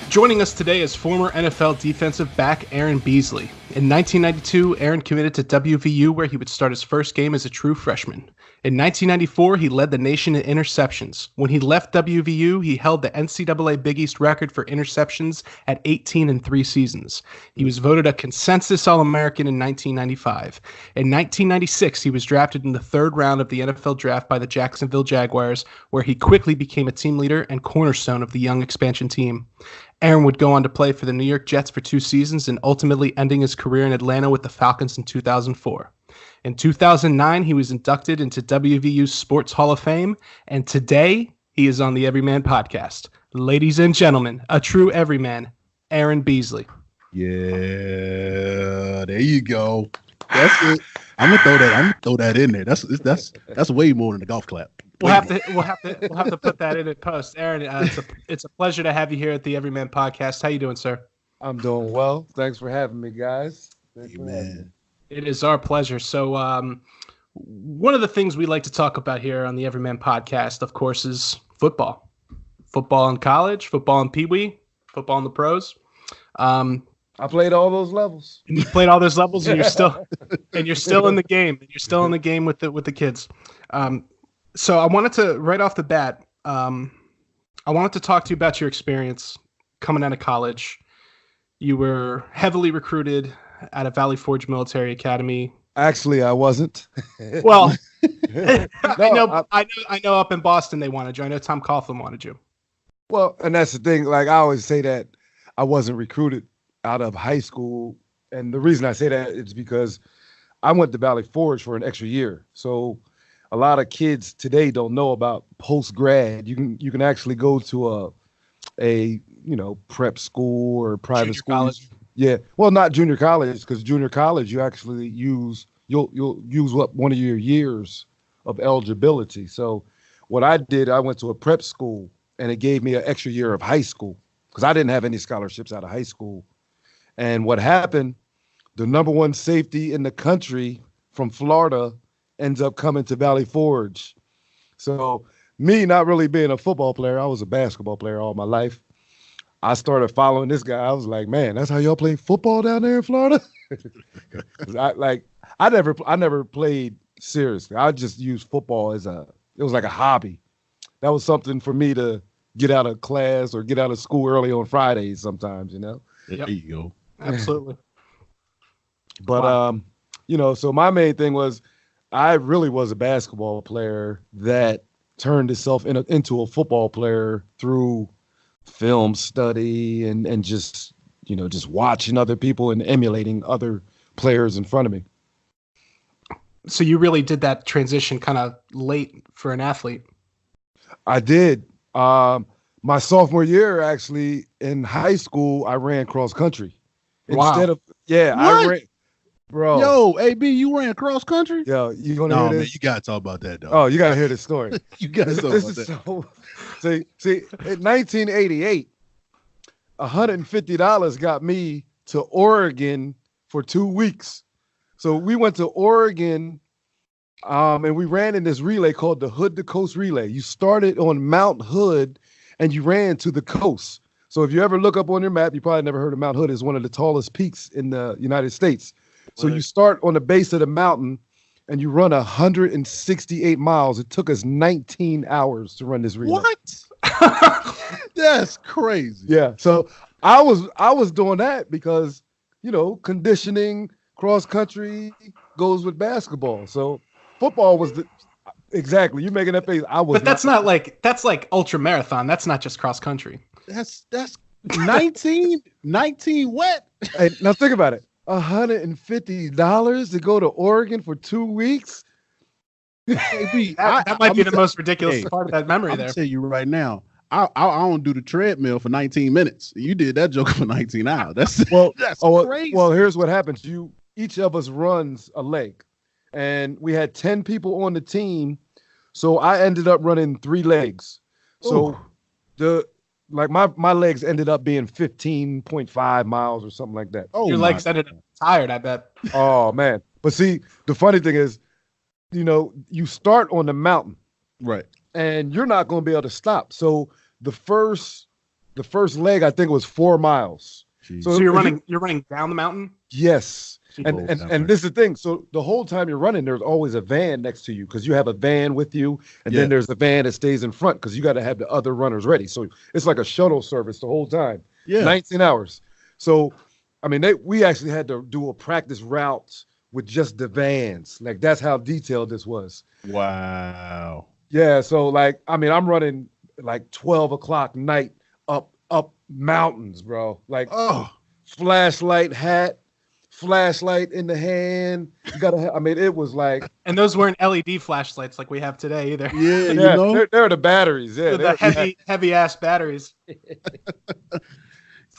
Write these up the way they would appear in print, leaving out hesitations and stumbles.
Joining us today is former NFL defensive back Aaron Beasley. In 1992, Aaron committed to WVU where he would start his first game as a true freshman. In 1994, he led the nation in interceptions. When he left WVU, he held the NCAA Big East record for interceptions at 18 in 3 seasons. He was voted a consensus All-American in 1995. In 1996, he was drafted in the 3rd round of the NFL draft by the Jacksonville Jaguars, where he quickly became a team leader and cornerstone of the young expansion team. Aaron would go on to play for the New York Jets for 2 seasons and ultimately ending his career in Atlanta with the Falcons in 2004. In 2009, he was inducted into WVU's Sports Hall of Fame, and today he is on the Everyman podcast. Ladies and gentlemen, a true everyman, Aaron Beasley. Yeah, there you go. That's it. I'm gonna throw that in there. That's way more than a golf clap. We'll have to put that in post. Aaron, it's a pleasure to have you here at the Everyman podcast. How you doing, sir? I'm doing well. Thanks for having me, guys. Amen. It is our pleasure. So, one of the things we like to talk about here on the Everyman podcast, of course, is football. Football in college, football in Pee Wee, football in the pros. I played all those levels. And you played all those levels, and you're still in the game. You're still in the game with the kids. So I wanted to, right off the bat, I wanted to talk to you about your experience coming out of college. You were heavily recruited out of Valley Forge Military Academy. Actually, I wasn't. Well, I know up in Boston they wanted you. I know Tom Coughlin wanted you. Well, and that's the thing. Like, I always say that I wasn't recruited out of high school. And the reason I say that is because I went to Valley Forge for an extra year. So a lot of kids today don't know about post-grad. You can actually go to a prep school or private Junior school. College. Yeah. Well, not junior college, because junior college you actually you'll use up one of your years of eligibility. So what I did, I went to a prep school and it gave me an extra year of high school because I didn't have any scholarships out of high school. And what happened, the number one safety in the country from Florida ends up coming to Valley Forge. So me not really being a football player, I was a basketball player all my life. I started following this guy. I was like, man, that's how y'all play football down there in Florida? I never played seriously. I just used football it was like a hobby. That was something for me to get out of class or get out of school early on Fridays sometimes, Yep. There you go. Absolutely. But, wow. So my main thing was I really was a basketball player that turned itself into a football player through film study and just watching other people and emulating other players in front of me. So you really did that transition kind of late for an athlete. I did. My sophomore year, actually, in high school, I ran cross country. Wow. I ran. Bro. Yo, AB, you ran cross country? Yo, you gonna hear this? Man, you gotta talk about that, though. Oh, you gotta hear this story. You gotta talk about that. See, in 1988, $150 got me to Oregon for 2 weeks. So we went to Oregon, and we ran in this relay called the Hood to Coast Relay. You started on Mount Hood, and you ran to the coast. So if you ever look up on your map, you probably never heard of Mount Hood. It's one of the tallest peaks in the United States. So you start on the base of the mountain and you run 168 miles. It took us 19 hours to run this relay. What? That's crazy. Yeah. So I was doing that because, conditioning, cross country goes with basketball. So football was exactly. You're making that face. But that's like ultra marathon. That's not just cross country. That's 19 what? Hey, now think about it. $150 to go to Oregon for 2 weeks. That might be the most ridiculous part of that memory there. I'll tell you right now, I don't do the treadmill for 19 minutes. You did that joke for 19 hours. That's crazy. Well, here's what happens. Each of us runs a leg, and we had 10 people on the team. So I ended up running 3 legs. So my legs ended up being 15.5 miles or something like that. Oh, your legs ended up tired, I bet. Oh man. But see, the funny thing is, you start on the mountain. Right. And you're not going to be able to stop. So the first the first leg, I think it was 4 miles. Jeez. So you're running down the mountain? Yes. And Jeez. this is the thing. So the whole time you're running, there's always a van next to you because you have a van with you. And then there's a van that stays in front because you got to have the other runners ready. So it's like a shuttle service the whole time. Yeah. 19 hours. So, I mean, we actually had to do a practice route with just the vans. Like, that's how detailed this was. Wow. Yeah. So, like, I mean, I'm running like 12 o'clock night up mountains, bro. Like, flashlight hat, flashlight in the hand. You gotta I mean, it was like, and those weren't LED flashlights like we have today either. Yeah, you know, they're the batteries. Yeah, the heavy ass batteries.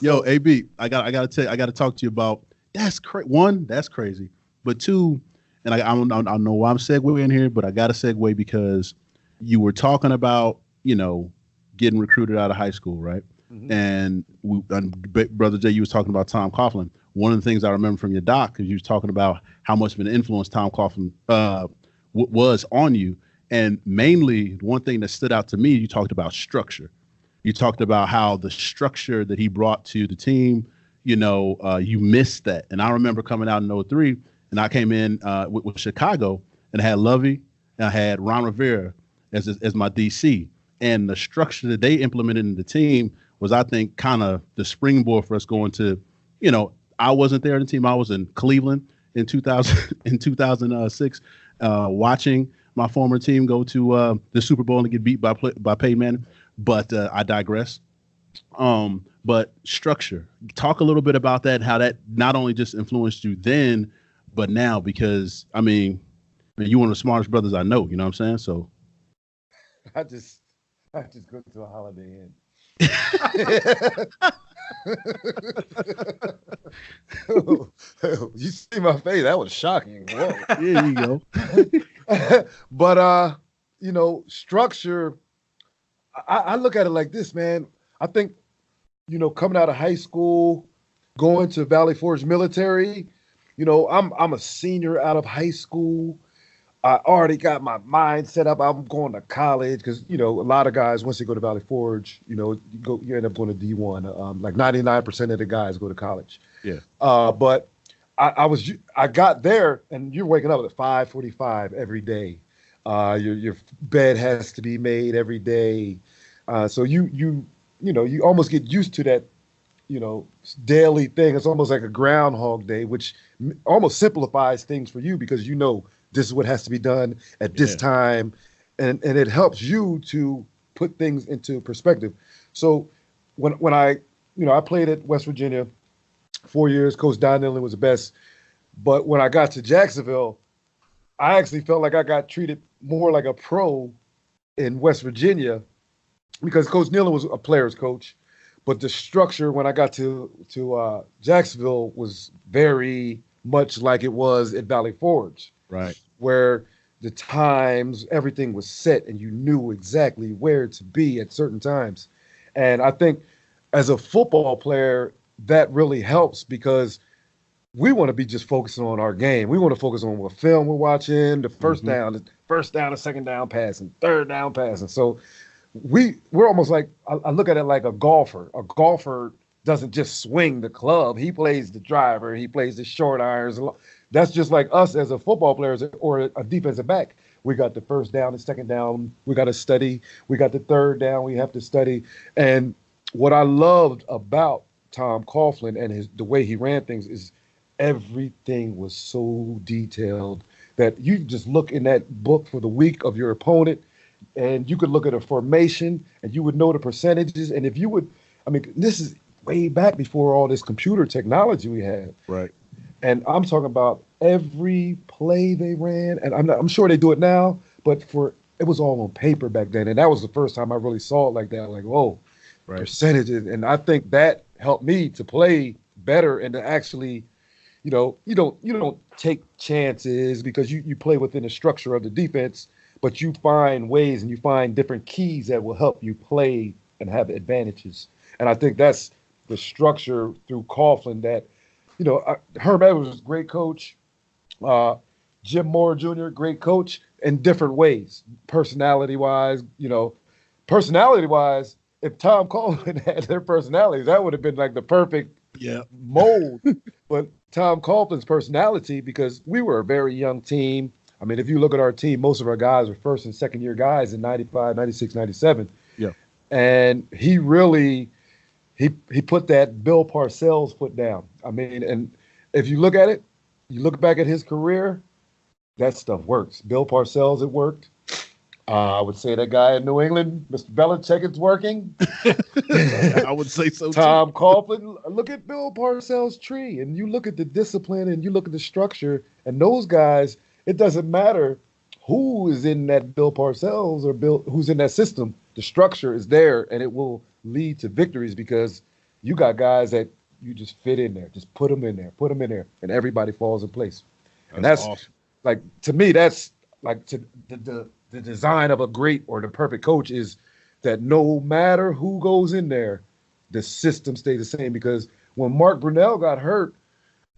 Yo, AB, I gotta talk to you about that's one, that's crazy, but two, and I don't know why I'm segueing here, but I gotta segue because you were talking about, you know, getting recruited out of high school, right? Mm-hmm. And Brother Jay, you was talking about Tom Coughlin. One of the things I remember from your doc is you was talking about how much of an influence Tom Coughlin was on you. And mainly one thing that stood out to me, you talked about structure. You talked about how the structure that he brought to the team, you know, you missed that. And I remember coming out in 2003, and I came in with Chicago, and I had Lovey, and I had Ron Rivera as my DC. And the structure that they implemented in the team was, I think, kind of the springboard for us going to, you know, I wasn't there in the team. I was in Cleveland in 2006, watching my former team go to the Super Bowl and get beat by Peyton Manning. But I digress. But structure. Talk a little bit about that, how that not only just influenced you then, but now, because, I mean, you're one of the smartest brothers I know, you know what I'm saying? So I just go to a Holiday Inn. You see my face? That was shocking. Whoa. There you go. But you know, structure. I look at it like this, man. I think, you know, coming out of high school, going to Valley Forge Military, you know, I'm a senior out of high school. I already got my mind set up. I'm going to college because, you know, a lot of guys, once they go to Valley Forge, you know, you end up going to D1. Like 99% of the guys go to college. Yeah. But I got there, and you're waking up at 5:45 every day. Your bed has to be made every day. So you know, you almost get used to that, you know, daily thing. It's almost like a Groundhog Day, which almost simplifies things for you because, you know, this is what has to be done at this time. And it helps you to put things into perspective. So when I played at West Virginia 4 years, Coach Don Nillen was the best. But when I got to Jacksonville, I actually felt like I got treated more like a pro in West Virginia because Coach Nillen was a player's coach. But the structure when I got to Jacksonville was very much like it was at Valley Forge. Right. Where the times, everything was set and you knew exactly where to be at certain times. And I think as a football player, that really helps because we want to be just focusing on our game. We want to focus on what film we're watching, the first down, the second down passing, third down passing. So we're almost like, I look at it like a golfer. A golfer doesn't just swing the club. He plays the driver. He plays the short irons. That's just like us as a football player or a defensive back. We got the first down, the second down. We got to study. We got the third down. We have to study. And what I loved about Tom Coughlin and the way he ran things is everything was so detailed that you just look in that book for the week of your opponent and you could look at a formation and you would know the percentages. And if you would, I mean, this is way back before all this computer technology we had. Right. And I'm talking about every play they ran, and I'm sure they do it now, but it was all on paper back then, and that was the first time I really saw it like that. Like, whoa, percentages, and I think that helped me to play better and to actually, you know, you don't take chances because you play within the structure of the defense, but you find ways and you find different keys that will help you play and have advantages, and I think that's the structure through Coughlin that. You know, Herm Edwards was a great coach. Jim Moore Jr., great coach in different ways. Personality-wise, if Tom Coughlin had their personalities, that would have been like the perfect mold. But Tom Coughlin's personality, because we were a very young team. I mean, if you look at our team, most of our guys were first and second year guys in 95, 96, 97. Yeah. And he really, he put that Bill Parcells foot down. I mean, and if you look at it, you look back at his career, that stuff works. Bill Parcells, it worked. I would say that guy in New England, Mr. Belichick, it's working. I would say so Tom Coughlin, look at Bill Parcells' tree, and you look at the discipline and you look at the structure, and those guys, it doesn't matter who is in that Bill Parcells or who's in that system. The structure is there, and it will lead to victories because you got guys that you just fit in there. Just put them in there, and everybody falls in place. And that's awesome. Like, to me, that's like the design of a great or the perfect coach is that no matter who goes in there, the system stays the same. Because when Mark Brunell got hurt,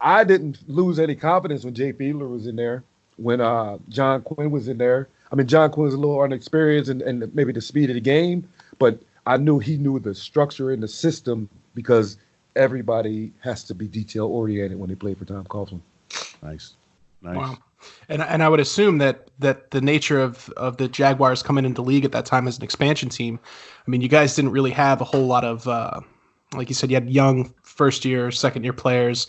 I didn't lose any confidence when Jay Fiedler was in there, when John Quinn was in there. I mean, John Quinn was a little inexperienced and maybe the speed of the game, but I knew he knew the structure and the system because everybody has to be detail-oriented when they play for Tom Coughlin. Nice. Wow. And I would assume that the nature of the Jaguars coming into the league at that time as an expansion team, I mean, you guys didn't really have a whole lot of, like you said, you had young first-year, second-year players,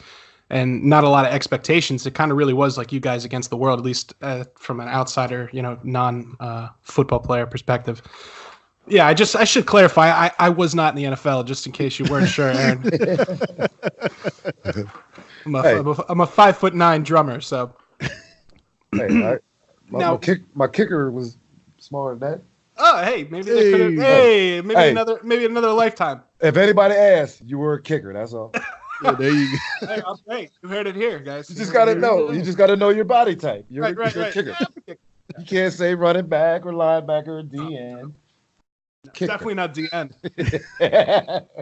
and not a lot of expectations. It kind of really was like you guys against the world, at least from an outsider, non-football player perspective. Yeah, I should clarify. I was not in the NFL, just in case you weren't sure, Aaron. I'm a 5'9" drummer, so. Hey, my kicker was smaller than that. Oh, hey, maybe they could have. Hey, maybe another lifetime. If anybody asks, you were a kicker. That's all. Yeah, there you go. Hey, I'm great. You heard it here, guys. You just gotta know. You just gotta know your body type. You're a kicker. Yeah. You can't say running back or linebacker or DN. Definitely not DN.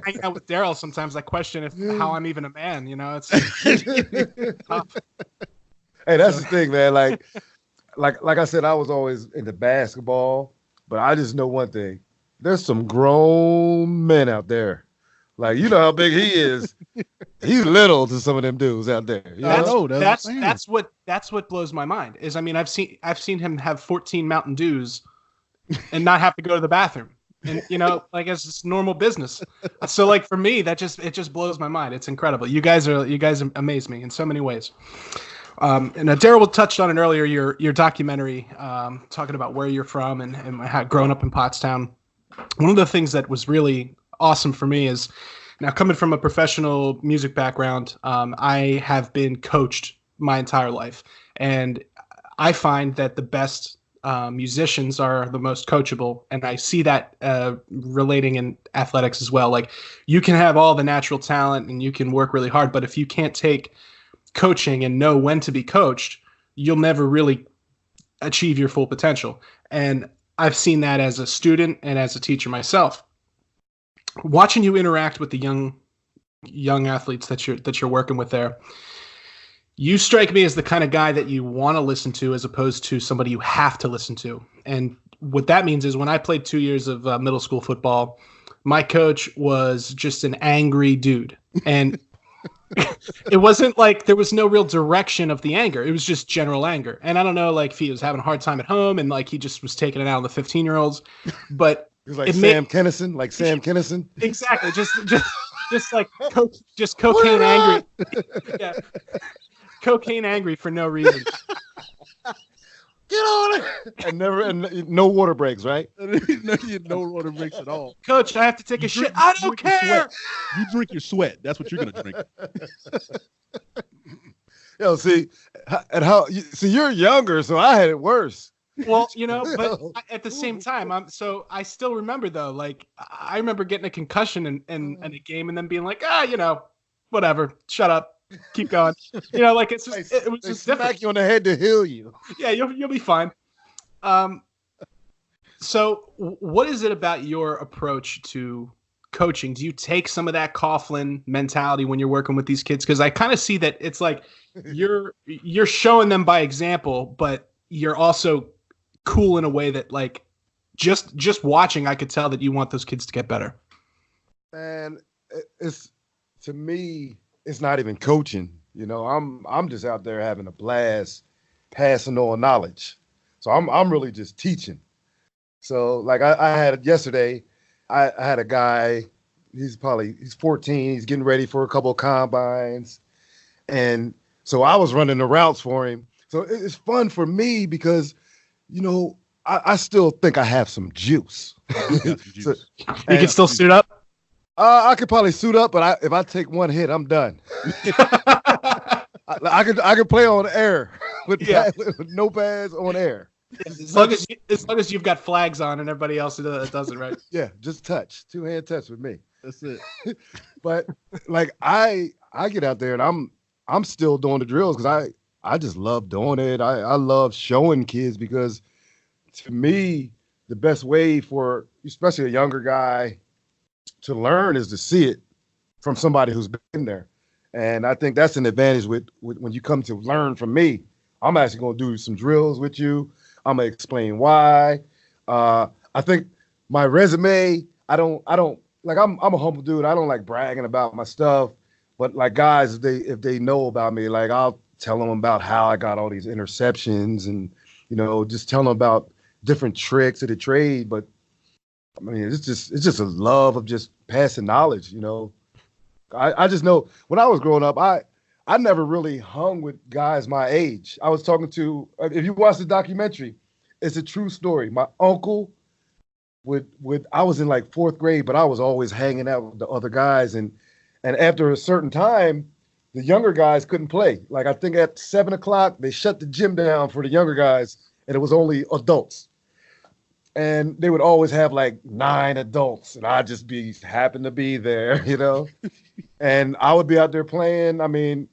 Hanging out with Daryl, sometimes I question how I'm even a man. It's tough. Hey, that's the thing, man. Like I said, I was always into basketball, but I just know one thing: there's some grown men out there. Like, you know how big he is. He's little to some of them dudes out there. That's what blows my mind. Is, I mean, I've seen him have 14 Mountain Dews and not have to go to the bathroom. And like, it's just normal business. So, like, for me, it just blows my mind. It's incredible. You guys amaze me in so many ways. And Daryl touched on it earlier, your documentary, talking about where you're from and how growing up in Pottstown. One of the things that was really awesome for me is, now coming from a professional music background, I have been coached my entire life, and I find that the best musicians are the most coachable, and I see that relating in athletics as well. Like, you can have all the natural talent and you can work really hard, but if you can't take coaching and know when to be coached, you'll never really achieve your full potential. And I've seen that as a student and as a teacher myself. Watching you interact with the young athletes that you're working with there, you strike me as the kind of guy that you want to listen to as opposed to somebody you have to listen to. And what that means is, when I played 2 years of middle school football, my coach was just an angry dude. And it wasn't like there was no real direction of the anger. It was just general anger. And I don't know, like, if he was having a hard time at home and like he just was taking it out on the 15-year-olds. But it was like Sam Kinison. Exactly. Just like cocaine angry. Yeah. Cocaine angry for no reason. Get on it. And no water breaks, right? No water breaks at all. Coach, I have to take a shit. I don't care. You drink your sweat. That's what you're gonna drink. Yo, see, you're younger, so I had it worse. Well, but at the same time, I still remember, though. Like, I remember getting a concussion in a game and then being like, whatever, shut up. Keep going. Like, it's just, it was just different. Smack you on the head to heal you. Yeah, you'll be fine. So what is it about your approach to coaching? Do you take some of that Coughlin mentality when you're working with these kids? Because I kind of see that it's like you're showing them by example, but you're also cool in a way that, like, just watching, I could tell that you want those kids to get better. And it's, to me, it's not even coaching. You know, I'm just out there having a blast, passing on knowledge. So I'm really just teaching. So like I had yesterday, I had a guy. He's 14. He's getting ready for a couple of combines, and so I was running the routes for him. So it's fun for me because, you know, I still think I have some juice. You can still suit up? I could probably suit up, but if I take one hit, I'm done. I could play on air with no pads on air. As long as you've got flags on and everybody else doesn't, right? Yeah, just touch, 2-hand touch with me. That's it. But like I get out there and I'm still doing the drills because I just love doing it. I love showing kids because, to me, the best way for especially a younger guy to learn is to see it from somebody who's been there. And I think that's an advantage with when you come to learn from me. I'm actually going to do some drills with you. I'm going to explain why. I think my resume, I don't like, I'm a humble dude. I don't like bragging about my stuff, but like guys, if they know about me, like I'll tell them about how I got all these interceptions and, you know, just tell them about different tricks of the trade. But I mean, it's just a love of just passing knowledge, you know. I just know when I was growing up, I never really hung with guys my age. I was talking to, if you watch the documentary, it's a true story. My uncle I was in like 4th grade, but I was always hanging out with the other guys. And after a certain time, the younger guys couldn't play. Like I think at 7 o'clock, they shut the gym down for the younger guys and it was only adults. And they would always have like 9 adults, and I'd just happen to be there, you know. And I would be out there playing. I mean,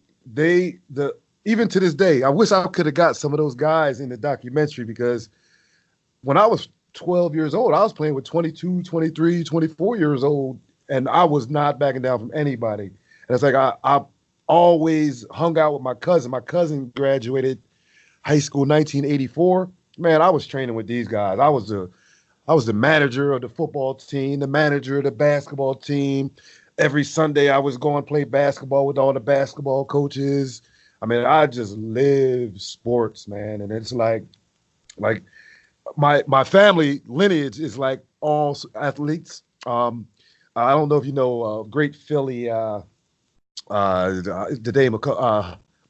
even to this day, I wish I could have got some of those guys in the documentary because when I was 12 years old, I was playing with 22, 23, 24 years old, and I was not backing down from anybody. And it's like I always hung out with my cousin. My cousin graduated high school 1984. Man, I was training with these guys. I was the manager of the football team, the manager of the basketball team. Every Sunday I was going to play basketball with all the basketball coaches. I mean, I just live sports, man. And it's like my family lineage is like all athletes. I don't know if you know great Philly, the name of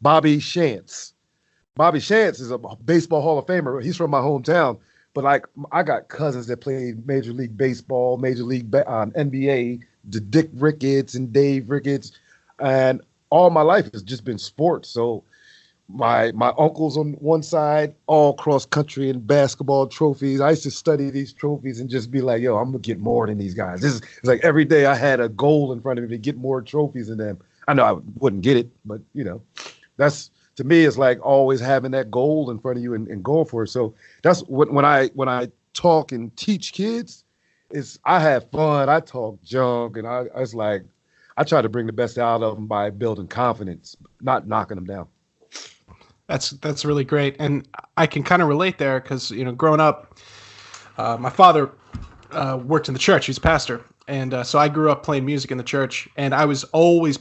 Bobby Shantz. Bobby Shantz is a baseball Hall of Famer. He's from my hometown. But like I got cousins that played Major League Baseball, Major League NBA, the Dick Ricketts and Dave Ricketts. And all my life has just been sports. So my uncles on one side, all cross country and basketball trophies. I used to study these trophies and just be like, yo, I'm going to get more than these guys. It's like every day I had a goal in front of me to get more trophies than them. I know I wouldn't get it, but, you know, that's, to me, it's like always having that goal in front of you and going for it. So that's when I talk and teach kids, I have fun. I talk junk, and it's like I try to bring the best out of them by building confidence, not knocking them down. That's really great, and I can kind of relate there because, you know, growing up, my father worked in the church. He's a pastor, and so I grew up playing music in the church, and I was always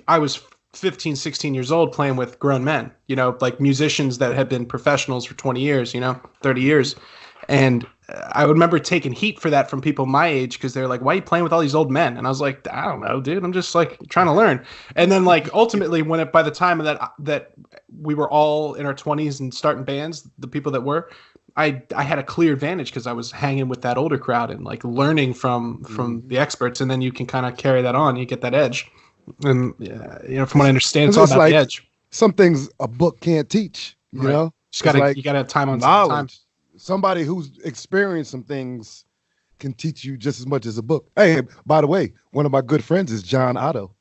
I was 15, 16 years old playing with grown men, you know, like musicians that had been professionals for 20 years, you know, 30 years. And I remember taking heat for that from people my age because they're like, why are you playing with all these old men? And I was like, I don't know, dude. I'm just like trying to learn. And then like ultimately by the time that we were all in our 20s and starting bands, the people that were, I had a clear advantage because I was hanging with that older crowd and like learning from the experts. And then you can kind of carry that on. You get that edge. And you know, from what I understand, it's all about like the edge. Some things a book can't teach. You know, you gotta have time on knowledge. Time. Somebody who's experienced some things can teach you just as much as a book. Hey, by the way, one of my good friends is John Otto.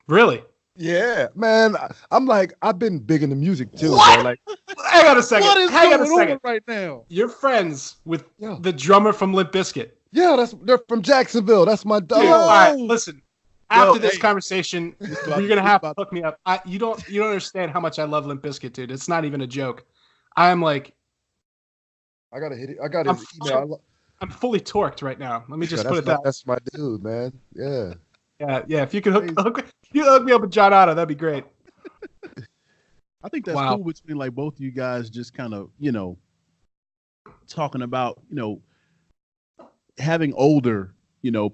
Really? Yeah, man. I'm like, I've been big into music too. What? Bro. Like, hang on a second. What is hang on a going second. on right now? You're friends with the drummer from Limp Bizkit. Yeah, they're from Jacksonville. That's my dog. All right, listen. After this conversation, you're gonna have to hook me up. You don't understand how much I love Limp Bizkit, dude. It's not even a joke. I'm like, I gotta hit it. I got his email. I'm fully torqued right now. Let me just Yeah, put it that. That's my dude, man. Yeah. Yeah. If you could hook me up with John Otto, that'd be great. I think that's Wow. cool between like both of you guys just kind of, talking about, having older,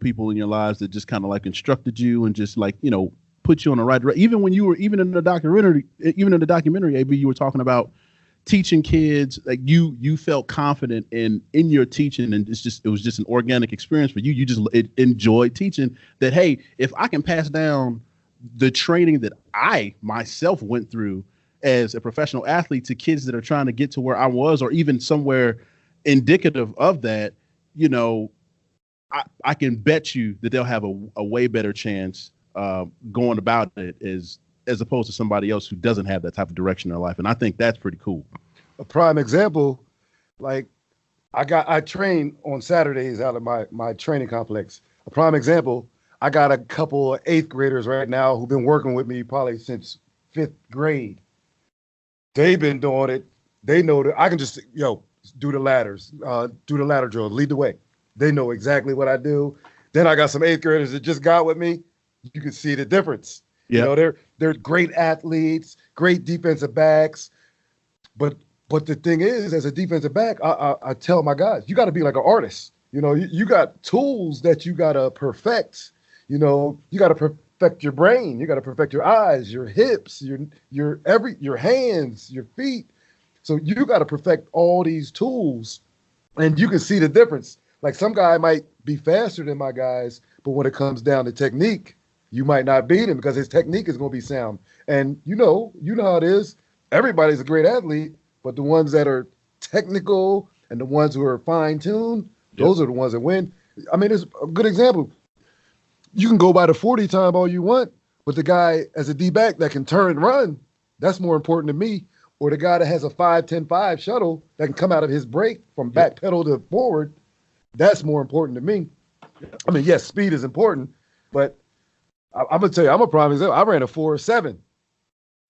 people in your lives that just kind of like instructed you and just like, put you on the right direction. Even when you were even in the documentary, AB, you were talking about teaching kids, like you felt confident in your teaching, and it was just an organic experience for you. You just enjoyed teaching that. Hey, if I can pass down the training that I myself went through as a professional athlete to kids that are trying to get to where I was, or even somewhere indicative of that, I can bet you that they'll have a way better chance going about it as opposed to somebody else who doesn't have that type of direction in their life. And I think that's pretty cool. A prime example, like I train on Saturdays out of my training complex. A prime example, I got a couple of 8th graders right now who've been working with me probably since 5th grade. They've been doing it. They know that I can just, do the ladders, do the ladder drill, lead the way. They know exactly what I do. Then I got some 8th graders that just got with me. You can see the difference. Yeah. They're great athletes, great defensive backs. But the thing is, as a defensive back, I tell my guys, you got to be like an artist. You got tools that you got to perfect. You got to perfect your brain. You got to perfect your eyes, your hips, your hands, your feet. So you got to perfect all these tools, and you can see the difference. Like some guy might be faster than my guys, but when it comes down to technique, you might not beat him because his technique is going to be sound. And you know how it is. Everybody's a great athlete, but the ones that are technical and the ones who are fine-tuned, those are the ones that win. I mean, it's a good example. You can go by the 40 time all you want, but the guy as a D-back that can turn and run, that's more important to me. Or the guy that has a 5-10-5 shuttle that can come out of his break from back pedal to forward, that's more important to me. I mean, yes, speed is important, but I'm going to tell you, I'm a prime example. I ran a 4.7.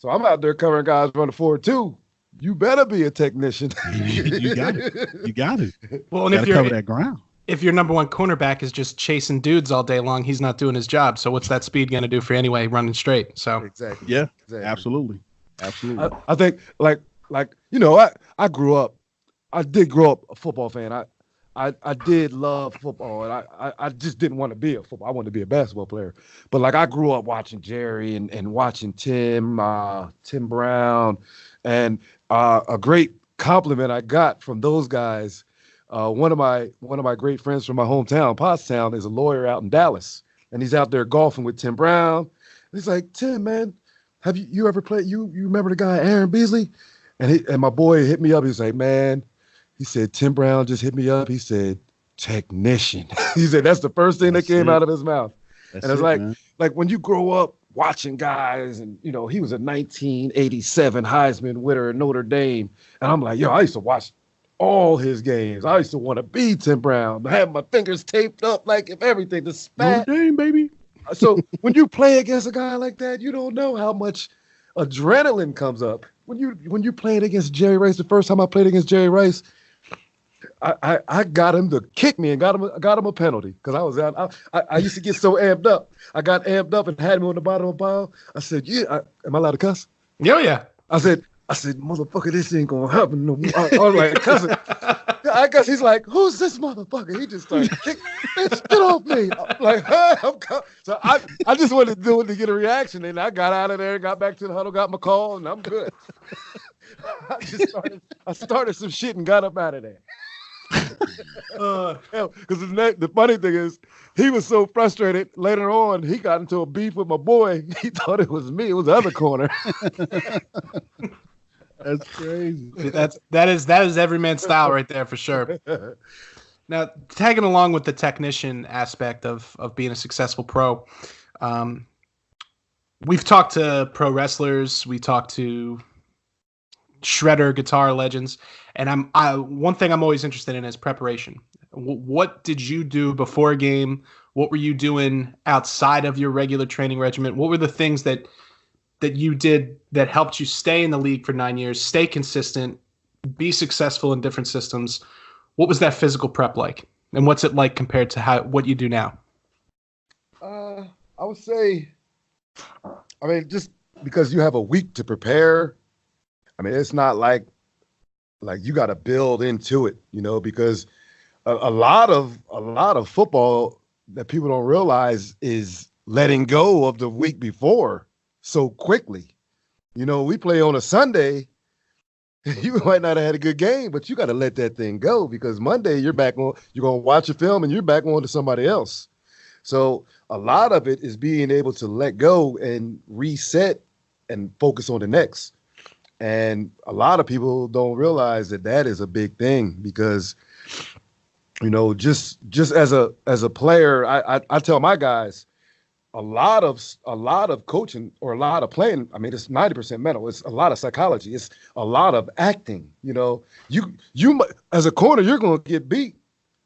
So I'm out there covering guys running 4.2. You better be a technician. You got it. You got it. Well, and if cover that ground. If your number one cornerback is just chasing dudes all day long, he's not doing his job. So what's that speed going to do for you anyway, running straight? So exactly. Yeah, exactly. Absolutely. I think like I grew up. I did grow up a football fan. I did love football, and I just didn't want to be a football. I wanted to be a basketball player. But like I grew up watching Jerry and watching Tim Brown, and a great compliment I got from those guys. One of my great friends from my hometown, Pottstown, is a lawyer out in Dallas, and he's out there golfing with Tim Brown. And he's like, Tim, man, have you ever played? You remember the guy Aaron Beasley? And my boy hit me up. He was like, man. He said, Tim Brown just hit me up. He said, technician. He said, that's the first thing that came out of his mouth. And it's like when you grow up watching guys and, he was a 1987 Heisman winner at Notre Dame. And I'm like, I used to watch all his games. I used to want to be Tim Brown. I have my fingers taped up like if everything, the spat. Notre Dame, baby. So when you play against a guy like that, you don't know how much adrenaline comes up. When you played against Jerry Rice, the first time I played against Jerry Rice, I got him to kick me and got him a penalty because I was out. I used to get so amped up. I got amped up and had him on the bottom of the pile. I said, am I allowed to cuss? Yeah. I said, motherfucker, this ain't gonna happen no more. I was like, cussing. I guess he's like, who's this motherfucker? He just started kicking, bitch, get off me. I'm like, hey, so I just wanted to do it to get a reaction, and I got out of there, got back to the huddle, got my call, and I'm good. I started some shit and got up out of there. Because the funny thing is, he was so frustrated. Later on, he got into a beef with my boy. He thought it was me. It was the other corner. That's crazy. That is every man's style right there for sure. Now, tagging along with the technician aspect of being a successful pro, we've talked to pro wrestlers, we talked to shredder guitar legends, and one thing I'm always interested in is preparation. What did you do before a game? What were you doing outside of your regular training regimen? What were the things that you did that helped you stay in the league for 9 years, stay consistent, be successful in different systems? What was that physical prep like? And what's it like compared to what you do now? I would say, I mean, just because you have a week to prepare, I mean, it's not like you got to build into it, because a lot of football that people don't realize is letting go of the week before so quickly. We play on a Sunday. You might not have had a good game, but you got to let that thing go because Monday you're back on. You're gonna watch a film and you're back on to somebody else. So a lot of it is being able to let go and reset and focus on the next. And a lot of people don't realize that is a big thing because, just as a player, I tell my guys, a lot of coaching or a lot of playing. I mean, it's 90% mental. It's a lot of psychology. It's a lot of acting. You as a corner, you're going to get beat,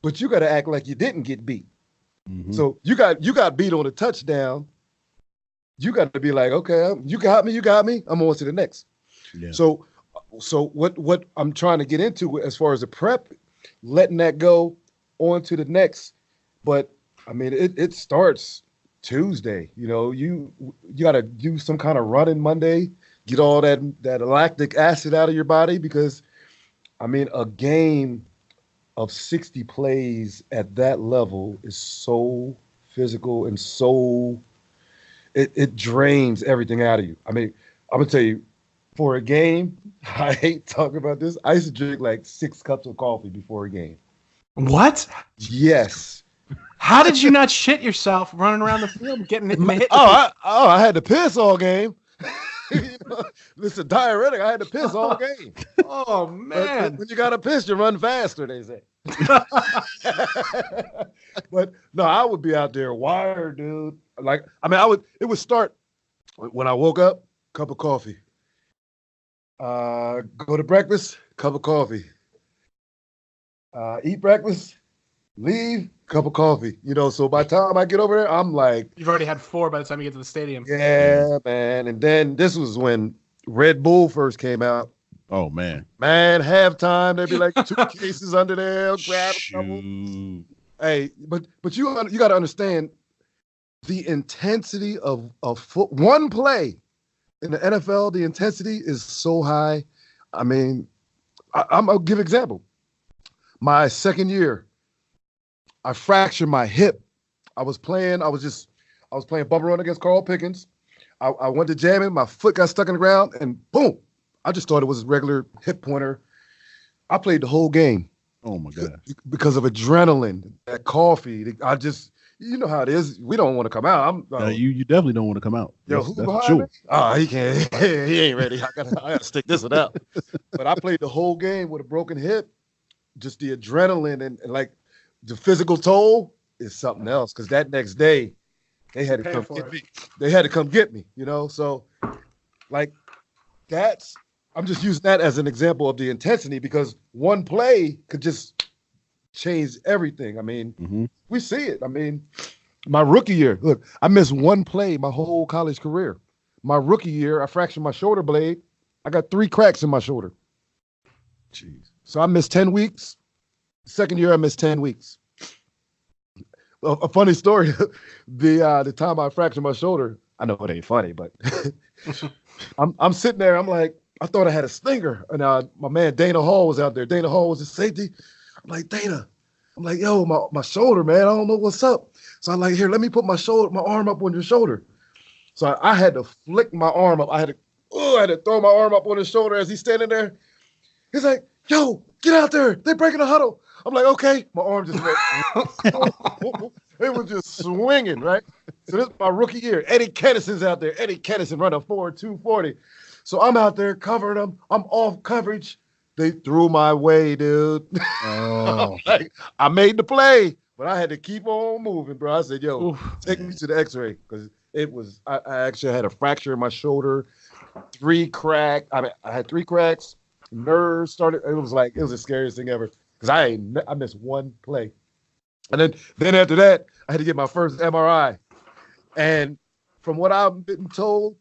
but you got to act like you didn't get beat. Mm-hmm. So you got beat on a touchdown. You got to be like, okay, you got me. I'm on to the next. Yeah. So what I'm trying to get into as far as the prep, letting that go on to the next. But I mean, it starts Tuesday. You got to do some kind of running Monday, get all that lactic acid out of your body because, I mean, a game of 60 plays at that level is so physical and so it drains everything out of you. I mean, I'm gonna tell you, for a game, I hate talking about this. I used to drink like 6 cups of coffee before a game. What? Yes. How did you not shit yourself running around the field getting hit? I had to piss all game. Listen, diuretic. I had to piss all game. Oh man! But when you got to piss, you run faster. They say. But no, I would be out there wired, dude. Like, I mean, it would start when I woke up, cup of coffee. Go to breakfast, cup of coffee. Eat breakfast, leave, cup of coffee. So by the time I get over there, I'm like, you've already had 4 by the time you get to the stadium. Yeah, man. And then this was when Red Bull first came out. Oh man, halftime there'd be like 2 cases under there. Grab a couple. Hey, but you got to understand the intensity of one play in the NFL. The intensity is so high. I mean, I'll give an example. My second year, I fractured my hip. I was playing bumper run against Carl Pickens. I went to jamming, my foot got stuck in the ground, and boom! I just thought it was a regular hip pointer. I played the whole game. Oh my God! Because of adrenaline, that coffee. You know how it is. We don't want to come out. You definitely don't want to come out. Yo, who's behind me? Oh, he can't. He ain't ready. I gotta stick this one out. But I played the whole game with a broken hip. Just the adrenaline and like the physical toll is something else. Because that next day, they had to come get me. They had to come get me. So like I'm just using that as an example of the intensity because one play could just change everything. I mean, we see it. I mean, my rookie year, look, I missed one play my whole college career. My rookie year, I fractured my shoulder blade. I got 3 cracks in my shoulder. Jeez. So I missed 10 weeks. Second year, I missed 10 weeks. A funny story, the time I fractured my shoulder, I know it ain't funny, but I'm sitting there, I'm like, I thought I had a stinger. And my man Dana Hall was out there. Dana Hall was the safety. I'm like, Dana. I'm like, yo, my shoulder, man. I don't know what's up. So I'm like, here, let me put my arm up on your shoulder. So I had to flick my arm up. I had to throw my arm up on his shoulder as he's standing there. He's like, yo, get out there. They're breaking the huddle. I'm like, okay. My arm just went. It was just swinging, right? So this is my rookie year. Eddie Kennison's out there. Eddie Kennison running 4.240. So I'm out there covering them. I'm off coverage. They threw my way, dude. Oh. Like, I made the play, but I had to keep on moving, bro. I said, yo, take me to the x-ray. Because I actually had a fracture in my shoulder, 3 cracks. I had 3 cracks. Nerves started. It was the scariest thing ever. Because I missed one play. And then after that, I had to get my first MRI. And from what I've been told,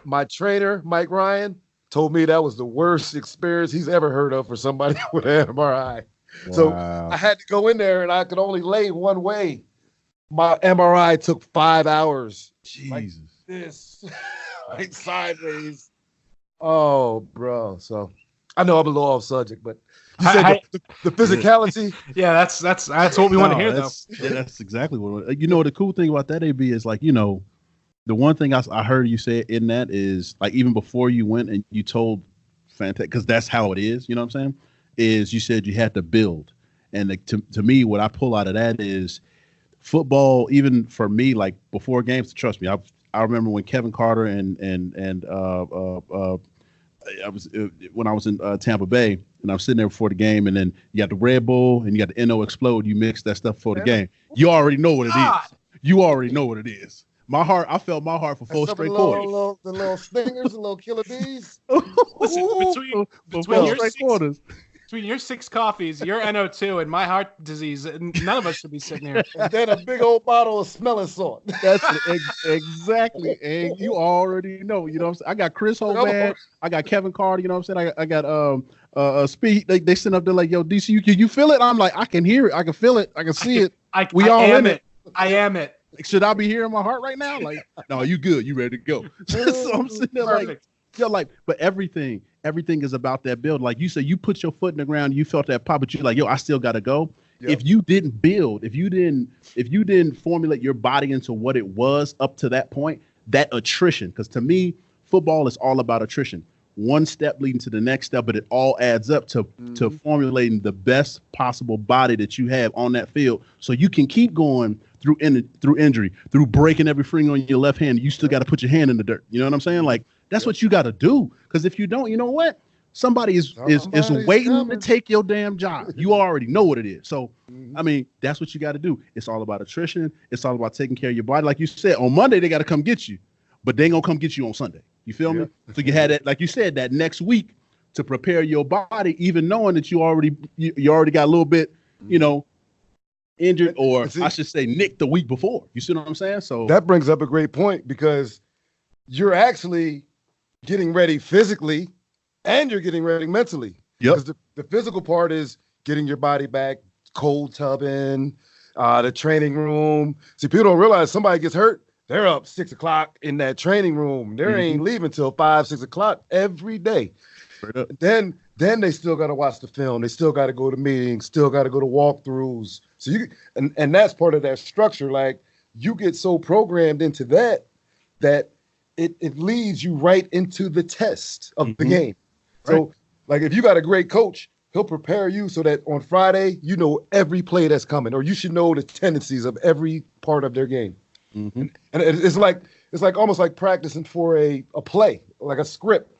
my trainer, Mike Ryan, told me that was the worst experience he's ever heard of for somebody with an MRI. So Wow. I had to go in there and I could only lay one way. My MRI took 5 hours. Jesus. Like this, like sideways. Oh, bro. So I know I'm a little off subject, but you said the physicality. Yeah, that's what we want to hear, though. Yeah, that's exactly what. You know, the cool thing about that, AB, is like, you know, the one thing I heard you say in that is like, even before you went and you told Fantastic, because that's how it is. You know what I'm saying? Is you said you had to build, and to me, what I pull out of that is football. Even for me, like before games, trust me, I remember when Kevin Carter and I was when I was in Tampa Bay, and I was sitting there before the game, and then you got the Red Bull and you got the NO Explode. You mix that stuff for the game. You already know what it is. You already know what it is. My heart, I felt my heart for 4 straight quarters. The little stingers, the little killer bees. Listen, between your 6 coffees, your NO2, and my heart disease, none of us should be sitting here. And then a big old bottle of smelling salt. That's exactly. And you already know. You know what I'm saying? I got Chris Hobad. I got Kevin Carter. You know what I'm saying? I got Speed. They sent up there like, yo, DC, you feel it? I'm like, I can hear it. I can feel it. I can see it. We all in it. I am it. Should I be hearing my heart right now? Like, no, you good. You ready to go. So I'm sitting there like, yo, like, but everything is about that build. Like you said, you put your foot in the ground, you felt that pop, but you're like, yo, I still gotta go. Yep. If you didn't build, if you didn't formulate your body into what it was up to that point, that attrition, because to me, football is all about attrition. One step leading to the next step, but it all adds up to formulating the best possible body that you have on that field, so you can keep going through injury, through breaking every finger on your left hand. You still got to put your hand in the dirt. You know what I'm saying? Like, that's what you got to do. Because if you don't, you know what? Somebody is waiting to take your damn job. You already know what it is. So, I mean, that's what you got to do. It's all about attrition. It's all about taking care of your body. Like you said, on Monday, they got to come get you, but they ain't going to come get you on Sunday. You feel me? So you had that, like you said, that next week to prepare your body, even knowing that you already got a little bit, you know, injured, or I should say nicked the week before. You see what I'm saying? So that brings up a great point, because you're actually getting ready physically and you're getting ready mentally. Yep. Because the physical part is getting your body back, cold tubbing, the training room. See, people don't realize somebody gets hurt, they're up 6 o'clock in that training room. They ain't leaving till 5, 6 o'clock every day. Then they still got to watch the film. They still got to go to meetings, still got to go to walkthroughs. So and that's part of that structure. Like, you get so programmed into that it leads you right into the test of the game. Right. So, like, if you got a great coach, he'll prepare you so that on Friday, you know every play that's coming, or you should know the tendencies of every part of their game. And it's like almost like practicing for a play, like a script.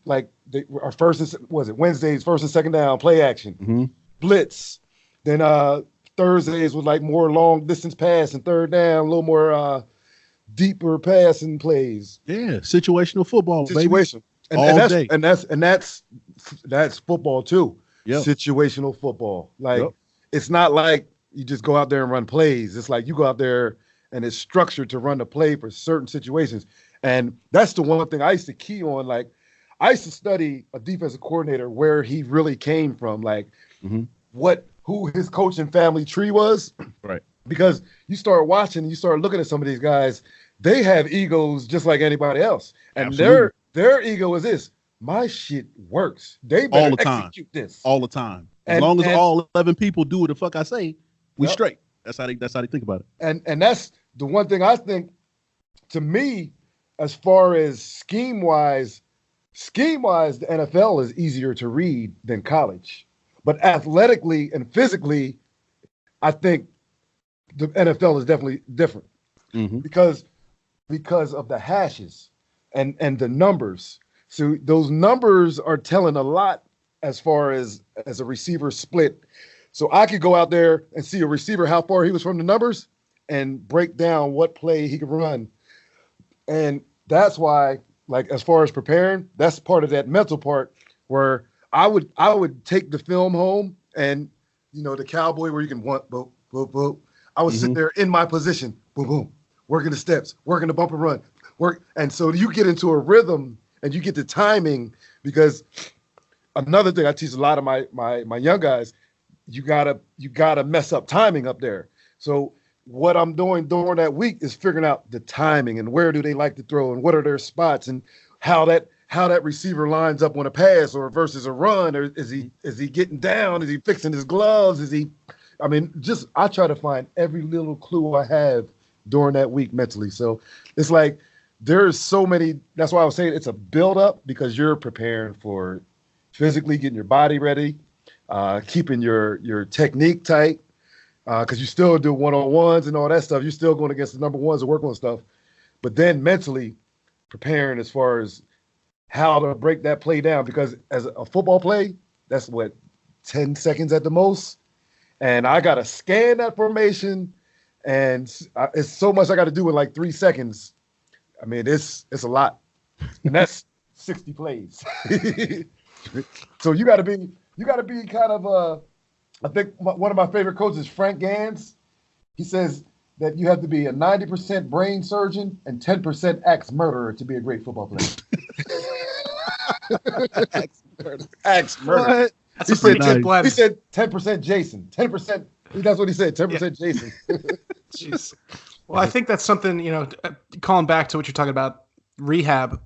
Like our Wednesdays, first and second down, play action, blitz. Then Thursdays was like more long distance pass and third down, a little more deeper passing plays. Yeah, situational football, situation. Baby. All day. And that's football too. Yep. Situational football. Like, it's not like you just go out there and run plays. It's like you go out there and it's structured to run the play for certain situations. And that's the one thing I used to key on. Like, I used to study a defensive coordinator, where he really came from, like who his coaching family tree was. Right. Because you start watching, you start looking at some of these guys, they have egos just like anybody else. And their ego is this: my shit works. They better all the time. Execute this. All the time. As long as all 11 people do what the fuck I say, we straight. That's how they think about it. And that's the one thing I think, to me, as far as scheme-wise, the NFL is easier to read than college. But athletically and physically, I think the NFL is definitely different because of the hashes and the numbers. So those numbers are telling a lot as far as a receiver split. So I could go out there and see a receiver, how far he was from the numbers, and break down what play he could run. And that's why, like, as far as preparing, that's part of that mental part where I would take the film home, and, you know, the cowboy where you can boop, boop, boop. I would sit there in my position, boom, boom, working the steps, working the bump and run, and so you get into a rhythm and you get the timing. Because another thing I teach a lot of my young guys, you gotta mess up timing up there. So what I'm doing during that week is figuring out the timing and where do they like to throw and what are their spots and how that receiver lines up on a pass or versus a run, or is he getting down? Is he fixing his gloves? I try to find every little clue I have during that week mentally. So it's like there's so many. That's why I was saying it's a build up because you're preparing for physically getting your body ready, keeping your technique tight. Because you still do one-on-ones and all that stuff. You're still going against the number ones and work on stuff. But then mentally preparing as far as how to break that play down. Because as a football play, that's 10 seconds at the most. And I got to scan that formation. And it's so much I got to do in like 3 seconds. I mean, it's a lot. And that's 60 plays. So you got to be kind of I think one of my favorite coaches, Frank Gans, he says that you have to be a 90% brain surgeon and 10% axe murderer to be a great football player. Axe murderer. That's a pretty good blend. He said 10% Jason. 10%. That's what he said. 10% Jason. Jeez. Well, I think that's something, calling back to what you're talking about, rehab.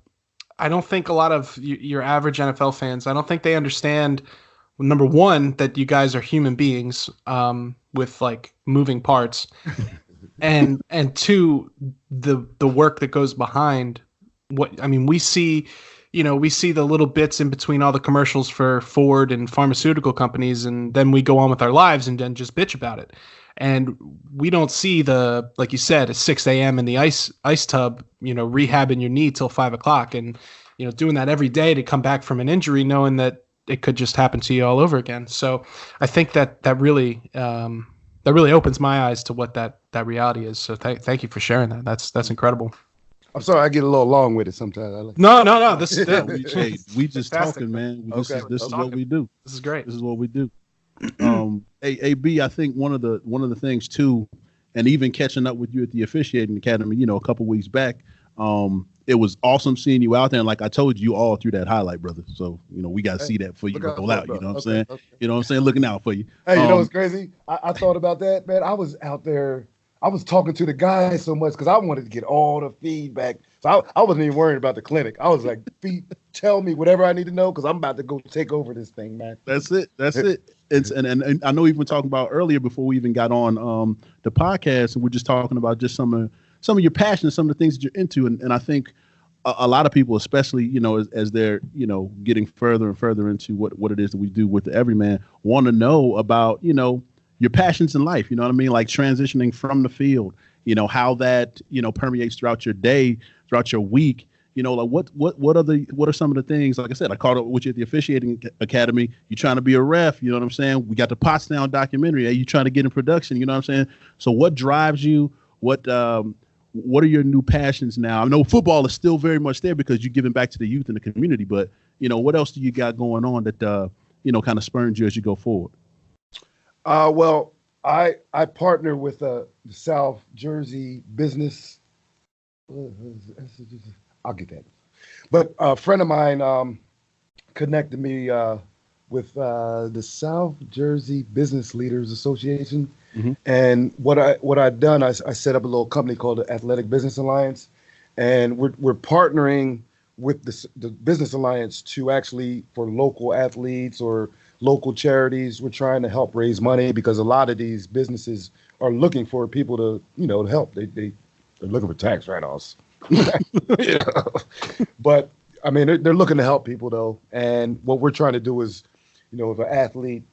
I don't think a lot of your average NFL fans, I don't think they understand, number one, that you guys are human beings with like moving parts, and two, the work that goes behind we see, we see the little bits in between all the commercials for Ford and pharmaceutical companies, and then we go on with our lives and then just bitch about it. And we don't see like you said, at 6 a.m. in the ice tub, rehabbing your knee till 5 o'clock, and doing that every day to come back from an injury, knowing that it could just happen to you all over again. So I think that really opens my eyes to what that reality is. So thank you for sharing that. That's incredible. I'm sorry I get a little long with it sometimes. No. This is we just talking, man. This is what we do. This is great. This is what we do. AB, I think one of the things too, and even catching up with you at the officiating academy, a couple weeks back, it was awesome seeing you out there. And like I told you all through that highlight, brother. So, we got to see that for you roll out. You know what I'm saying? Okay. You know what I'm saying? Looking out for you. Hey, you know what's crazy? I thought about that, man. I was out there. I was talking to the guys so much because I wanted to get all the feedback. So I wasn't even worried about the clinic. I was like, tell me whatever I need to know because I'm about to go take over this thing, man. That's it. And I know we've been talking about earlier before we even got on the podcast, and we're just talking about just some of your passions, some of the things that you're into. And I think a lot of people, especially, as they're, getting further and further into what it is that we do with the Everyman, want to know about, your passions in life. You know what I mean? Like transitioning from the field, how that, permeates throughout your day, throughout your week. Like what are some of the things? Like I said, I caught up with you at the officiating academy. You trying to be a ref, you know what I'm saying? We got the Pottstown documentary. Hey, you trying to get in production, you know what I'm saying? So what drives you? What are your new passions now? I know football is still very much there because you're giving back to the youth and the community, but what else do you got going on that kind of spurns you as you go forward? Well, I partner with the South Jersey business. I'll get that. But a friend of mine connected me with the South Jersey Business Leaders Association. Mm-hmm. And what I've done, I set up a little company called the Athletic Business Alliance, and we're partnering with the Business Alliance to actually, for local athletes or local charities, we're trying to help raise money because a lot of these businesses are looking for people to to help. They're looking for tax write-offs. But I mean, they're looking to help people though, and what we're trying to do is, if an athlete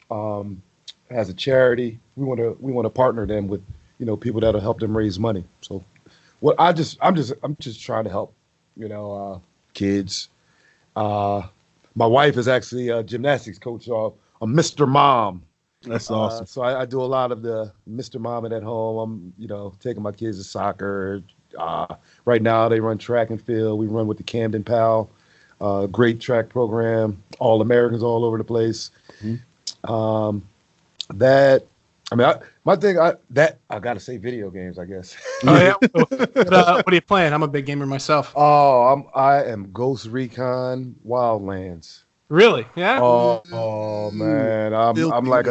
has a charity, we want to partner them with people that'll help them raise money. So I'm just trying to help kids. My wife is actually a gymnastics coach, so I'm Mr. Mom. That's awesome. So I do a lot of the Mr. Mom at home. I'm taking my kids to soccer. Right now they run track and field. We run with the Camden Pal, great track program. All Americans all over the place. Mm-hmm. I gotta say video games, I guess. Oh yeah. What are you playing? I'm a big gamer myself. I am Ghost Recon Wildlands. Really? Yeah. Oh man, I'm like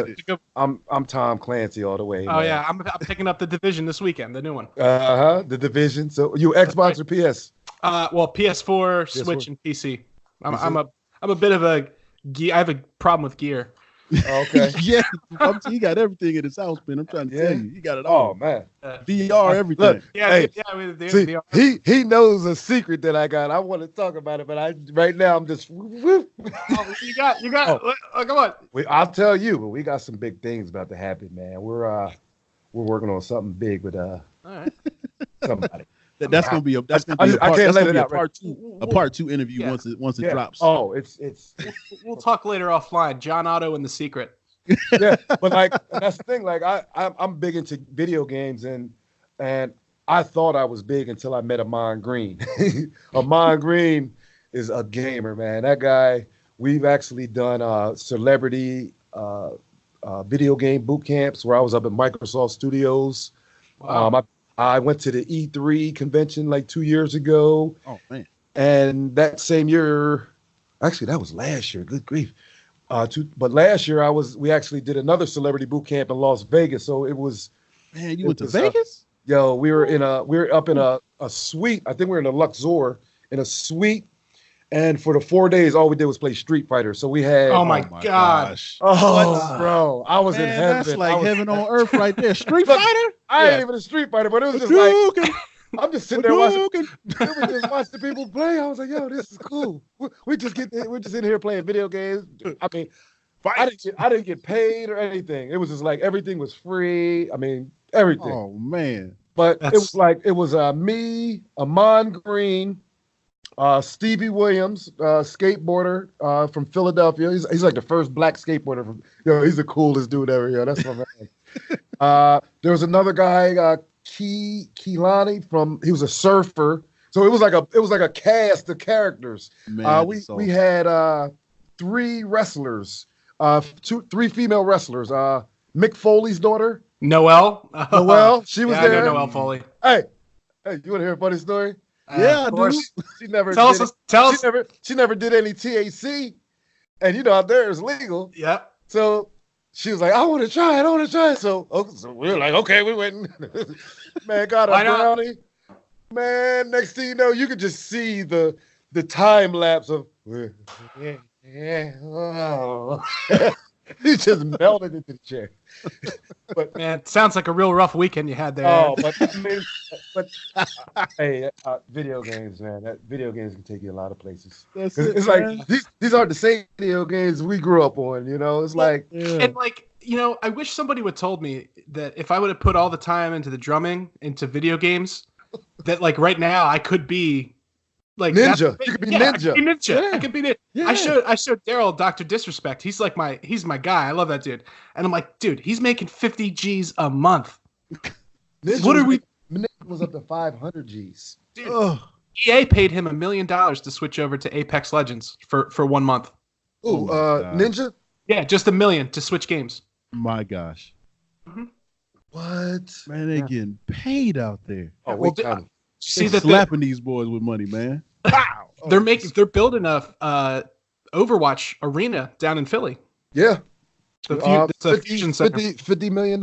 I'm Tom Clancy all the way. Oh yeah, I'm picking up The Division this weekend, the new one. The Division. So you Xbox or PS? Well, PS4, Switch, and PC. I'm a bit of a gear. I have a problem with gear. Okay. Yeah, he got everything in his house, man. I'm trying to tell you, he got it all. Oh man, VR, everything. Look, Yeah, hey, yeah. See, he knows a secret that I got. I want to talk about it, but right now I'm just. You got. Oh, come on. I'll tell you, but we got some big things about to happen, man. We're working on something big with all right. somebody. That's gonna be a part two interview once it drops. Oh, it's We'll talk later offline. John Otto and The Secret. Yeah, but like that's the thing. Like I'm big into video games, and I thought I was big until I met Amon Green. Amon Green is a gamer, man. That guy. We've actually done celebrity video game boot camps where I was up at Microsoft Studios. Wow. I went to the E3 convention like 2 years ago. Oh man! And that same year, actually that was last year. Good grief! But last year we actually did another celebrity boot camp in Las Vegas. So it was. Man, you went to Vegas? Yo, we were up in a suite. I think we were in a Luxor in a suite. And for the 4 days, all we did was play Street Fighter. So we had. Oh my gosh! Oh, bro, I was in heaven. That's like heaven on earth right there. Street Fighter? I ain't even a Street Fighter, but it was just like I'm just sitting there watching. Just watch the people play. I was like, yo, this is cool. We're just in here playing video games. I mean, I didn't get paid or anything. It was just like everything was free. I mean, everything. Oh man! But it was me, Amon Green. Stevie Williams, skateboarder from Philadelphia. He's like the first black skateboarder from. He's the coolest dude ever. That's my man. There was another guy, Keelani he was a surfer. So it was like a cast of characters. Man, we had 3 wrestlers, 3 female wrestlers. Mick Foley's daughter, Noelle. She was there. there. I know Noelle Foley. Hey, you want to hear a funny story? Yeah, dude. She never tell did us. She never did any THC, and out there it's legal. Yeah. So she was like, I want to try it. So we were like, okay, we went. Man, got a brownie. Man, next thing you know, you could just see the time lapse of. He just melted into the chair. But man, it sounds like a real rough weekend you had there. Oh, hey, video games, man. Video games can take you a lot of places. It's like these aren't the same video games we grew up on. It's like and like I wish somebody would have told me that if I would have put all the time into the drumming into video games, that like right now I could be. Like ninja, you could be ninja. I could be ninja. Yeah. I showed Daryl Dr. Disrespect. He's my guy. I love that dude. And I'm like, dude, he's making 50 G's a month. Ninja was up to 500 G's. Dude, EA paid him $1 million to switch over to Apex Legends for 1 month. Oh, Ninja? Yeah, just $1 million to switch games. My gosh. Mm-hmm. What? Man, they getting paid out there. See that slapping these boys with money, man. Wow. They're building a Overwatch arena down in Philly. Yeah. It's a Fusion Center. $50 million.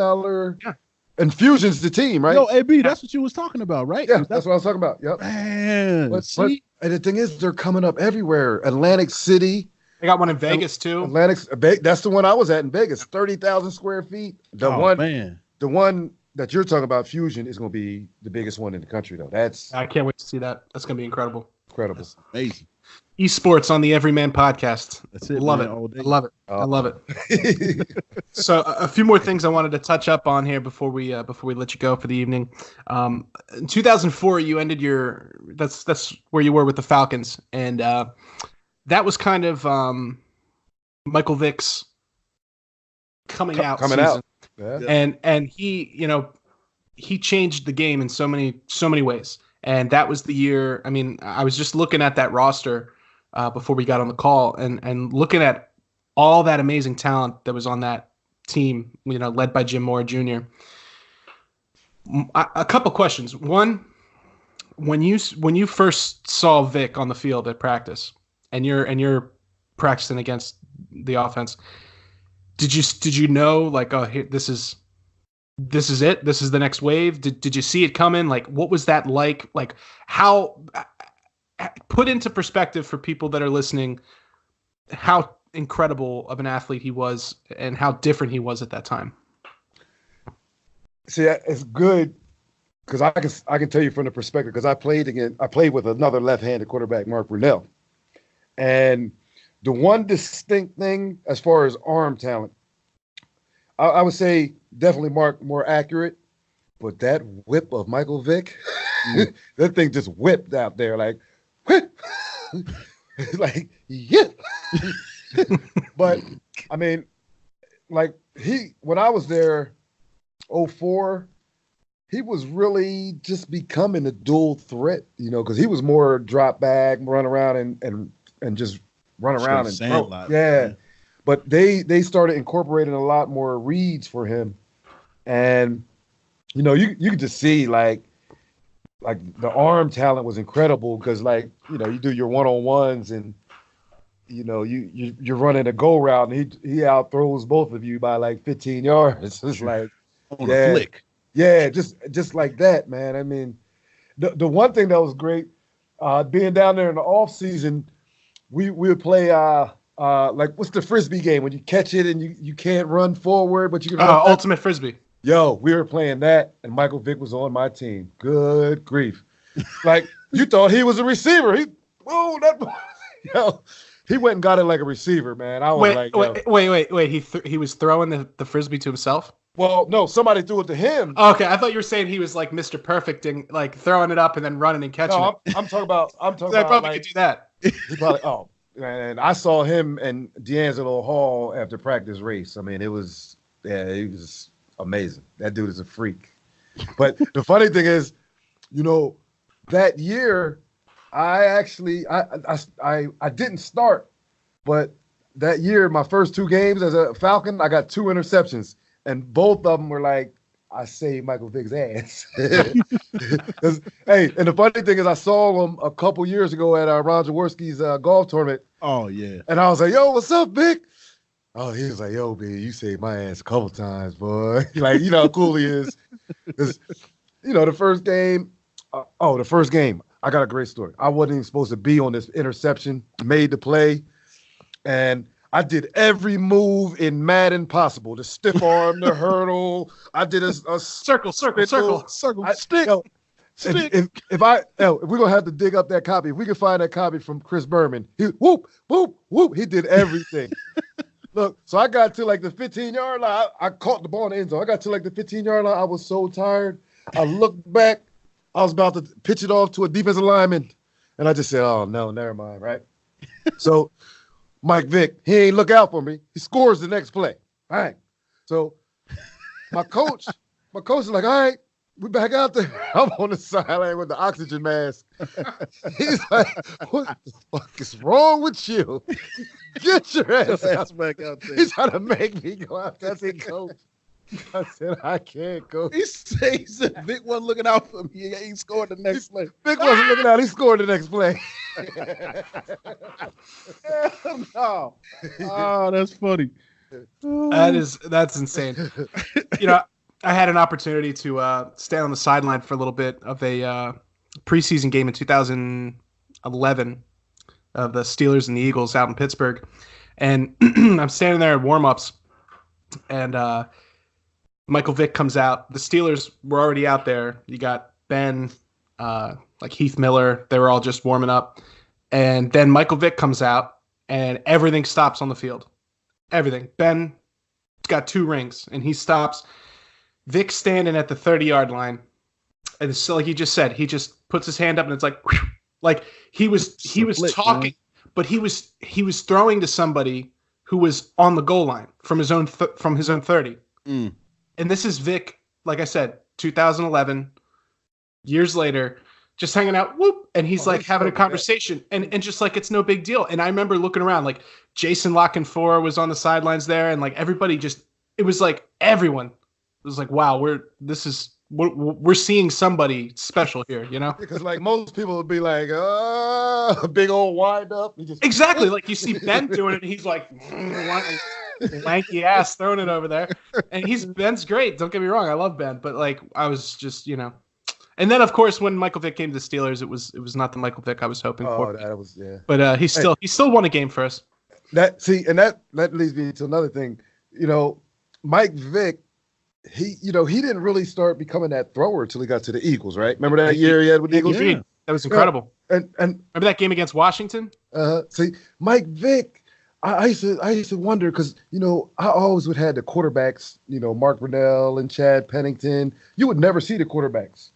Yeah. And Fusion's the team, right? Yo, AB, that's what you was talking about, right? Yeah, that's what I was talking about. Yep. Man. But the thing is, they're coming up everywhere. Atlantic City. They got one in Vegas too. That's the one I was at in Vegas. 30,000 square feet. The one that you're talking about, Fusion, is going to be the biggest one in the country, though. I can't wait to see that. That's going to be incredible. That's amazing. Esports on the Everyman Podcast. That's it. Love it. I love it. I love it. So a few more things I wanted to touch up on here before we let you go for the evening. In 2004, you ended that's where you were with the Falcons, and that was kind of Michael Vick's coming out season. Yeah. And he changed the game in so many ways. And that was the year. I mean, I was just looking at that roster before we got on the call and looking at all that amazing talent that was on that team, led by Jim Mora Jr. A couple questions. One, when you first saw Vic on the field at practice, and you're practicing against the offense. Did you know, like, oh, here, this is it? This is the next wave? Did you see it coming? Like, what was that like? Like, how, put into perspective for people that are listening, how incredible of an athlete he was and how different he was at that time. See, it's good because I can tell you from the perspective, because I played with another left-handed quarterback, Mark Brunell, and the one distinct thing as far as arm talent, I would say definitely Mark more accurate, but that whip of Michael Vick, that thing just whipped out there like, whip, like yeah. But I mean, like when I was there, 2004, he was really just becoming a dual threat, you know, because he was more drop back, run around and just run around and throw. Yeah. But they started incorporating a lot more reads for him, and you know you could just see like the arm talent was incredible because like you know you do your one-on-ones and you know, you're running a go route and he out throws both of you by like 15 yards. It's like on a flick. Yeah, just like that, man. I mean, the one thing that was great, being down there in the off season, we would play like what's the frisbee game when you catch it and you can't run forward but you can run ultimate frisbee. Yo, we were playing that and Michael Vick was on my team. Good grief. Like you thought he was a receiver. Yo. He went and got it like a receiver, man. I was wait. He was throwing the frisbee to himself? Well, no, somebody threw it to him. Okay, I thought you were saying he was like Mr. Perfect and like throwing it up and then running and catching it. I'm talking about. I probably could do that. He probably. And I saw him and D'Angelo Hall after practice race. I mean, he was amazing. That dude is a freak. But the funny thing is, you know, that year. I didn't start, but that year, my first 2 games as a Falcon, I got 2 interceptions, and both of them were like, I saved Michael Vick's ass. Hey, and the funny thing is I saw him a couple years ago at Ron Jaworski's golf tournament. Oh, yeah. And I was like, yo, what's up, Vick? Oh, he was like, yo, B, you saved my ass a couple times, boy. Like, you know how cool he is. You know, the first game, I got a great story. I wasn't even supposed to be on this interception, made the play, and I did every move in Madden possible. The stiff arm, the hurdle. I did a circle, stick. Stick. If we're gonna have to dig up that copy, if we can find that copy from Chris Berman, he whoop, whoop, whoop. He did everything. Look, so I got to like the 15-yard line. I caught the ball in the end zone. I got to like the 15-yard line. I was so tired. I looked back. I was about to pitch it off to a defensive lineman, and I just said, oh, no, never mind, right? So Mike Vick, he ain't look out for me. He scores the next play. All right. So my coach is like, all right, we back out there. I'm on the sideline with the oxygen mask. He's like, what the fuck is wrong with you? Get your ass back out there. He's trying to make me go out there. I said, coach. I said, I can't go. He said Vic wasn't looking out for me. He scored the next play. Vic wasn't looking out. He scored the next play. No. Oh, that's funny. That's insane. You know, I had an opportunity to stay on the sideline for a little bit of a preseason game in 2011 of the Steelers and the Eagles out in Pittsburgh. And I'm standing there at warm-ups, and Michael Vick comes out. The Steelers were already out there. You got Ben, like Heath Miller. They were all just warming up. And then Michael Vick comes out, and everything stops on the field. Everything. Ben's got 2 rings, and he stops. Vick's standing at the 30-yard line. And so, like you just said, he just puts his hand up, and it's like, whew, like he was talking, man. But he was throwing to somebody who was on the goal line from his own 30. Mm. And this is Vick, like I said, 2011, years later, just hanging out, whoop, and he's like having a conversation, and just like it's no big deal. And I remember looking around, like Jason Lockenfor was on the sidelines there, and like everybody it was like everyone was like, wow, this is we're seeing somebody special here, you know? Because like most people would be like, a big old wind up. Exactly. Like you see Ben doing it, and he's like lanky ass throwing it over there. And Ben's great. Don't get me wrong. I love Ben. But like I was just, you know. And then of course when Michael Vick came to the Steelers, it was not the Michael Vick I was hoping for. That was, yeah. But he still won a game for us. That leads me to another thing. You know, Mike Vick, he didn't really start becoming that thrower until he got to the Eagles, right? Remember that year he had with the Eagles? Yeah. That was incredible. And remember that game against Washington? See, Mike Vick, I used to wonder because, you know, I always would have the quarterbacks, you know, Mark Brunell and Chad Pennington. You would never see the quarterbacks.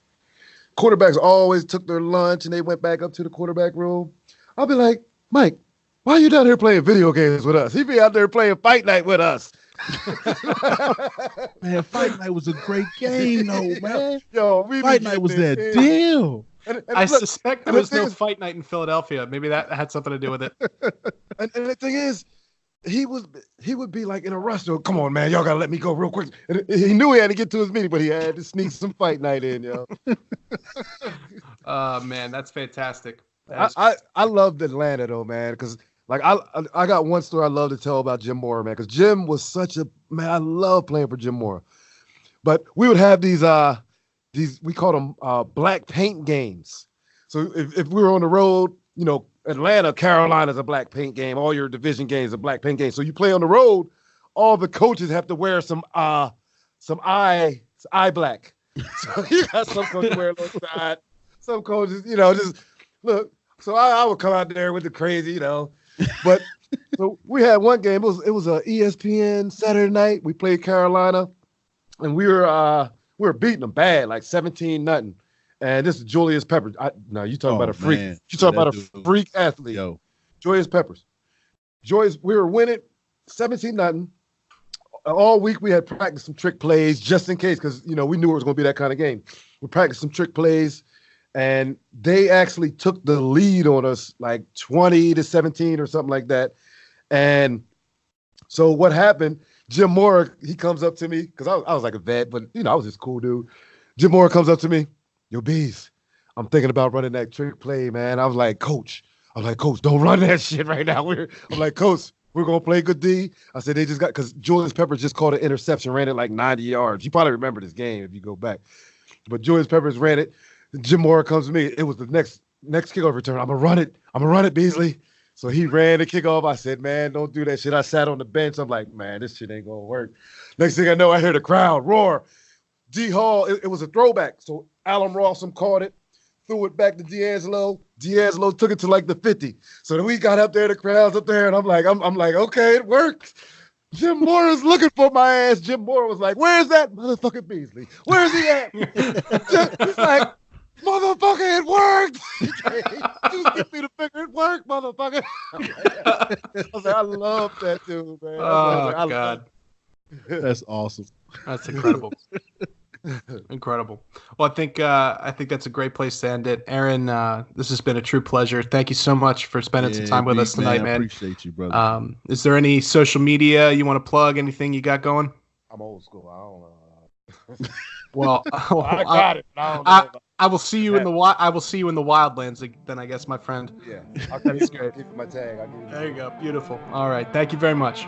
Quarterbacks always took their lunch and they went back up to the quarterback room. I'll be like, Mike, why are you down here playing video games with us? He'd be out there playing Fight Night with us. Man, Fight Night was a great game, though, man. Yo, Fight Night was that deal. And I suspect there was no Fight Night in Philadelphia. Maybe that had something to do with it. And the thing is, he would be like in a rush. So, come on, man, y'all gotta let me go real quick. And he knew he had to get to his meeting, but he had to sneak some Fight Night in, yo. Man, that's fantastic. I loved Atlanta though, man, because like I got one story I love to tell about Jim Mora, man, because Jim was such a man. I love playing for Jim Mora, but we would have these we called them black paint games. So if we were on the road, you know, Atlanta, Carolina's a black paint game. All your division games are black paint games. So you play on the road, all the coaches have to wear some eye black. So you got some coaches wear a little side. Some coaches, you know, just look. So I would come out there with the crazy, you know. But so we had one game. It was a ESPN Saturday night. We played Carolina, and we were beating them bad, like 17-0. And this is Julius Peppers. No, you talking about a freak. Man. You talking about a freak athlete. Yo. Julius Peppers. We were winning 17-0. All week we had practiced some trick plays just in case, because, you know, we knew it was going to be that kind of game. We practiced some trick plays, and they actually took the lead on us like 20-17 or something like that. And so what happened, Jim Mora, he comes up to me, because I was like a vet, but, you know, I was just cool dude. Jim Mora comes up to me. Yo, Bees, I'm thinking about running that trick play, man. I was like, Coach, don't run that shit right now. I'm like, Coach, we're going to play good D. I said, they just got, because Julius Peppers just caught an interception, ran it like 90 yards. You probably remember this game if you go back. But Julius Peppers ran it. Jim Mora comes to me. It was the next kickoff return. I'm going to run it, Beasley. So he ran the kickoff. I said, man, don't do that shit. I sat on the bench. I'm like, man, this shit ain't going to work. Next thing I know, I hear the crowd roar. D Hall, it was a throwback. So Alan Rawson caught it, threw it back to D'Angelo. D'Angelo took it to like the 50. So then we got up there, the crowd's up there, and I'm like, okay, it worked. Jim Mora's looking for my ass. Jim Mora was like, where's that motherfucking Beasley? Where's he at? He's like, motherfucker, it worked. Just give me the finger, it worked, motherfucker. I was like, I love that dude, man. Oh, God. That's awesome. That's incredible. Incredible. Well, I think that's a great place to end it. Aaron, this has been a true pleasure. Thank you so much for spending some time with us tonight, man. I appreciate you, brother. Is there any social media you want to plug? Anything you got going? I'm old school. I don't know. Well, I got it. I will see you in the wildlands then, I guess, my friend. Yeah, I'll give you my tag. There you go. Beautiful. All right. Thank you very much.